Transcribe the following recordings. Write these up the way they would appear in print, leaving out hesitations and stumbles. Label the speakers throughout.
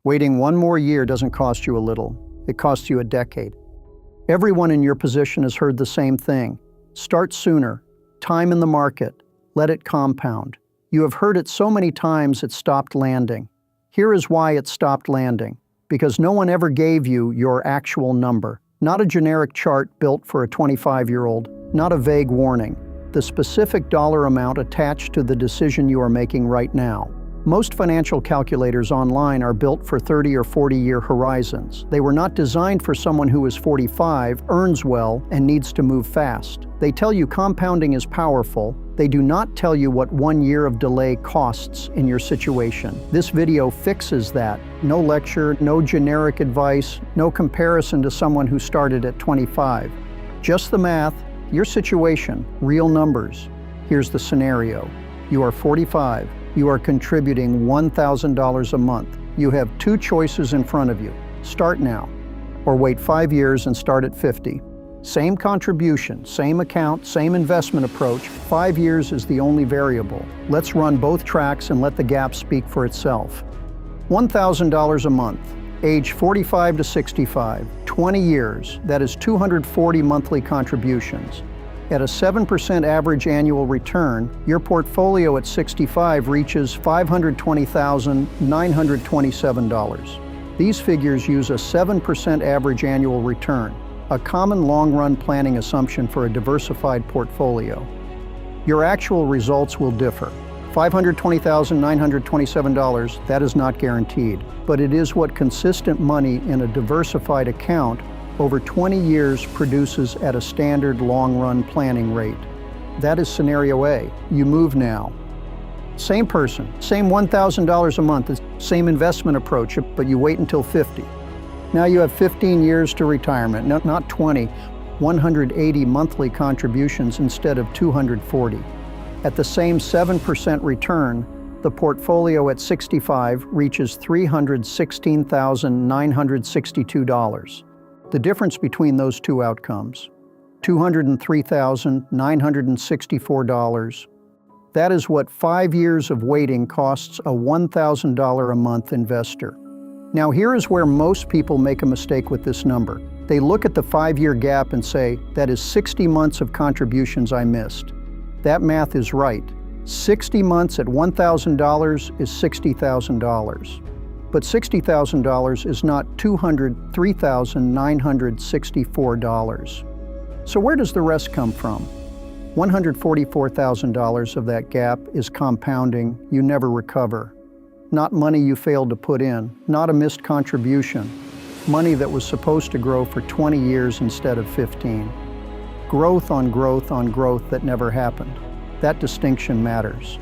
Speaker 1: Waiting one more year doesn't cost you a little. It costs you a decade. Everyone in your position has heard the same thing. Start sooner. Time in the market. Let it compound. You have heard it so many times it stopped landing. Here is why it stopped landing. Because no one ever gave you your actual number. Not a generic chart built for a 25-year-old. Not a vague warning. The specific dollar amount attached to the decision you are making right now. Most financial calculators online are built for 30 or 40-year horizons. They were not designed for someone who is 45, earns well, and needs to move fast. They tell you compounding is powerful. They do not tell you what 1 year of delay costs in your situation. This video fixes that. No lecture, no generic advice, no comparison to someone who started at 25. Just the math, your situation, real numbers. Here's the scenario. You are 45. You are contributing $1,000 a month. You have two choices in front of you. Start now, or wait 5 years and start at 50. Same contribution, same account, same investment approach. 5 years is the only variable. Let's run both tracks and let the gap speak for itself. $1,000 a month, age 45 to 65, 20 years, that is 240 monthly contributions. At a 7% average annual return, your portfolio at 65 reaches $520,927. These figures use a 7% average annual return, a common long-run planning assumption for a diversified portfolio. Your actual results will differ. $520,927, that is not guaranteed, but it is what consistent money in a diversified account over 20 years produces at a standard long-run planning rate. That is scenario A. You move now. Same person, same $1,000 a month, same investment approach, but you wait until 50. Now you have 15 years to retirement, not 20, 180 monthly contributions instead of 240. At the same 7% return, the portfolio at 65 reaches $316,962. The difference between those two outcomes, $203,964. That is what 5 years of waiting costs a $1,000 a month investor. Now here is where most people make a mistake with this number. They look at the 5-year gap and say, that is 60 months of contributions I missed. That math is right. 60 months at $1,000 is $60,000. But $60,000 is not $203,964. So where does the rest come from? $144,000 of that gap is compounding you never recover. Not money you failed to put in, not a missed contribution. Money that was supposed to grow for 20 years instead of 15. Growth on growth on growth that never happened. That distinction matters.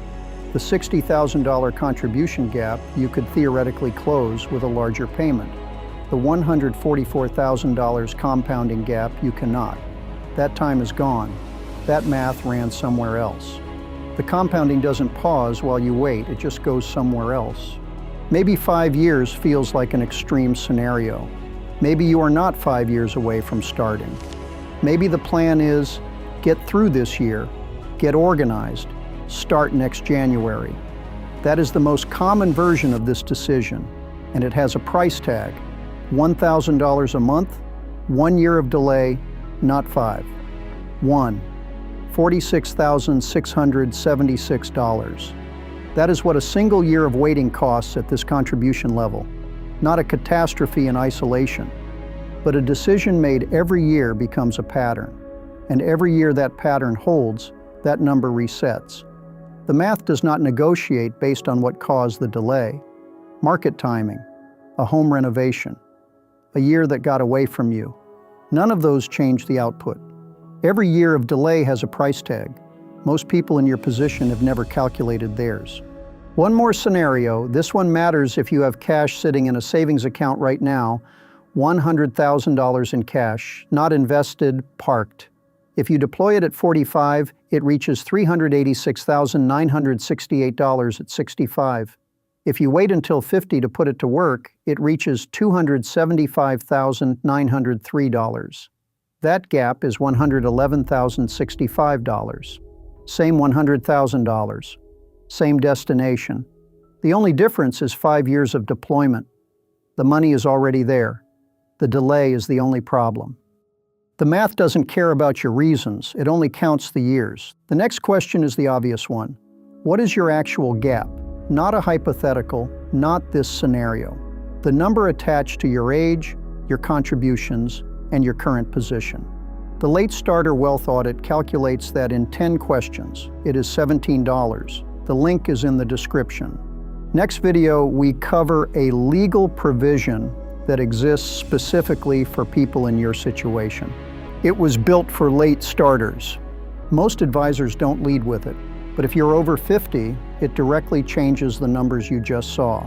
Speaker 1: The $60,000 contribution gap you could theoretically close with a larger payment. The $144,000 compounding gap you cannot. That time is gone. That math ran somewhere else. The compounding doesn't pause while you wait, it just goes somewhere else. Maybe 5 years feels like an extreme scenario. Maybe you are not 5 years away from starting. Maybe the plan is, get through this year, get organized, start next January. That is the most common version of this decision, and it has a price tag. $1,000 a month, 1 year of delay, not 5. 1. $46,676. That is what a single year of waiting costs at this contribution level. Not a catastrophe in isolation, but a decision made every year becomes a pattern. And every year that pattern holds, that number resets. The math does not negotiate based on what caused the delay. Market timing, a home renovation, a year that got away from you. None of those change the output. Every year of delay has a price tag. Most people in your position have never calculated theirs. One more scenario. This one matters if you have cash sitting in a savings account right now, $100,000 in cash, not invested, parked. If you deploy it at 45, it reaches $386,968 at 65. If you wait until 50 to put it to work, it reaches $275,903. That gap is $111,065. Same $100,000. Same destination. The only difference is 5 years of deployment. The money is already there. The delay is the only problem. The math doesn't care about your reasons, it only counts the years. The next question is the obvious one. What is your actual gap? Not a hypothetical, not this scenario. The number attached to your age, your contributions, and your current position. The Late Starter Wealth Audit calculates that in 10 questions. It is $17. The link is in the description. Next video, we cover a legal provision that exists specifically for people in your situation. It was built for late starters. Most advisors don't lead with it, but if you're over 50, it directly changes the numbers you just saw.